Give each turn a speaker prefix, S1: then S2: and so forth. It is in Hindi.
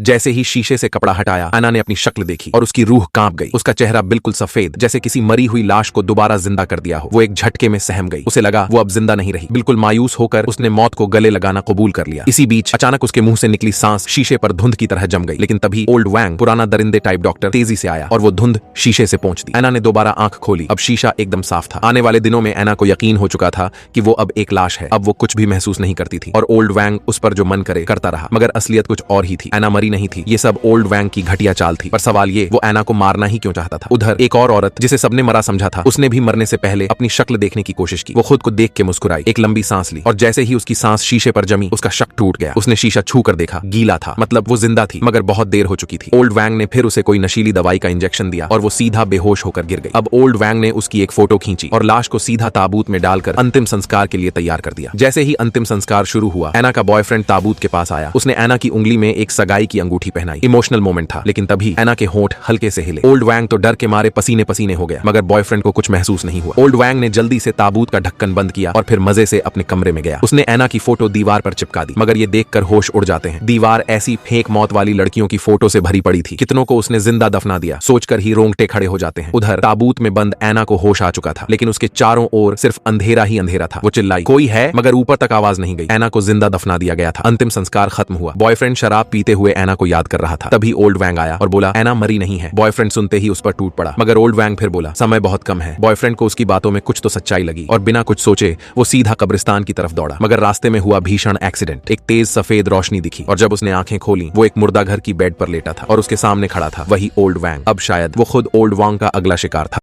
S1: जैसे ही शीशे से कपड़ा हटाया, एना ने अपनी शक्ल देखी और उसकी रूह कांप गई। उसका चेहरा बिल्कुल सफेद, जैसे किसी मरी हुई लाश को दोबारा जिंदा कर दिया हो। वो एक झटके में सहम गई। उसे लगा वो अब जिंदा नहीं रही। बिल्कुल मायूस होकर उसने मौत को गले लगाना कबूल कर लिया। इसी बीच अचानक उसके मुंह से निकली सांस शीशे पर धुंध की तरह जम गई। लेकिन तभी ओल्ड वैंग, पुराना दरिंदे टाइप डॉक्टर, तेजी से आया और वो धुंध शीशे से पहुंच दी। एना ने दोबारा आंख खोली। अब शीशा एकदम साफ था। आने वाले दिनों में एना को यकीन हो चुका था कि वो अब एक लाश है। अब वो कुछ भी महसूस नहीं करती थी और ओल्ड वैंग उस पर जो मन करे करता रहा। मगर असलियत कुछ और ही थी। एना मरी नहीं थी। ये सब ओल्ड वैंग की घटिया चाल थी। पर सवाल ये, वो एना को मारना ही क्यों चाहता था? उधर एक और औरत जिसे सबने मरा समझा था, उसने भी मरने से पहले अपनी शक्ल देखने की कोशिश की। वो खुद को देख के मुस्कुराई, एक लंबी सांस ली और जैसे ही उसकी सांस शीशे पर जमी, उसका शक टूट गया। उसने शीशा छू कर देखा, गीला था। मतलब वो जिंदा थी, मगर बहुत देर हो चुकी थी। ओल्ड वैंग ने फिर उसे कोई नशीली दवाई का इंजेक्शन दिया और वो सीधा बेहोश होकर गिर गई। अब ओल्ड वैंग ने उसकी एक फोटो खींची और लाश को सीधा ताबूत में डालकर अंतिम संस्कार के लिए तैयार कर दिया। जैसे ही अंतिम संस्कार शुरू हुआ, एना का बॉयफ्रेंड ताबूत के पास आया। उसने एना की उंगली में एक सगाई की अंगूठी पहनाई। इमोशनल मोमेंट था। लेकिन तभी एना के होंठ हल्के से हिले। ओल्ड वैंग तो डर के मारे पसीने पसीने हो गया, मगर बॉयफ्रेंड को कुछ महसूस नहीं हुआ। ओल्ड वैंग ने जल्दी से ताबूत का ढक्कन बंद किया और फिर मजे से अपने कमरे में गया। उसने एना की फोटो दीवार पर चिपका दी, मगर ये देखकर होश उड़ जाते हैं। दीवार ऐसी फेंक मौत वाली लड़कियों की फोटो से भरी पड़ी थी। कितनों को उसने जिंदा दफना दिया, सोचकर ही रोंगटे खड़े हो जाते हैं। उधर ताबूत में बंद एना को होश आ चुका था, लेकिन उसके चारों ओर सिर्फ अंधेरा ही अंधेरा था। वो चिल्लाई, कोई है, मगर ऊपर तक आवाज नहीं गई। एना को जिंदा दफना दिया गया था। अंतिम संस्कार खत्म हुआ। बॉयफ्रेंड शराब पीते हुए एना को याद कर रहा था। तभी ओल्ड वैंग आया और बोला, एना मरी नहीं है। बॉयफ्रेंड सुनते ही उस पर टूट पड़ा, मगर ओल्ड वैंग फिर बोला, समय बहुत कम है। बॉयफ्रेंड को उसकी बातों में कुछ तो सच्चाई लगी और बिना कुछ सोचे वो सीधा कब्रिस्तान की तरफ दौड़ा। मगर रास्ते में हुआ भीषण एक्सीडेंट। एक तेज सफेद रोशनी दिखी और जब उसने आंखें खोली, वो एक मुर्दा घर की बेड पर लेटा था और उसके सामने खड़ा था वही ओल्ड वैंग। अब शायद वो खुद ओल्ड वैंग का अगला शिकार था।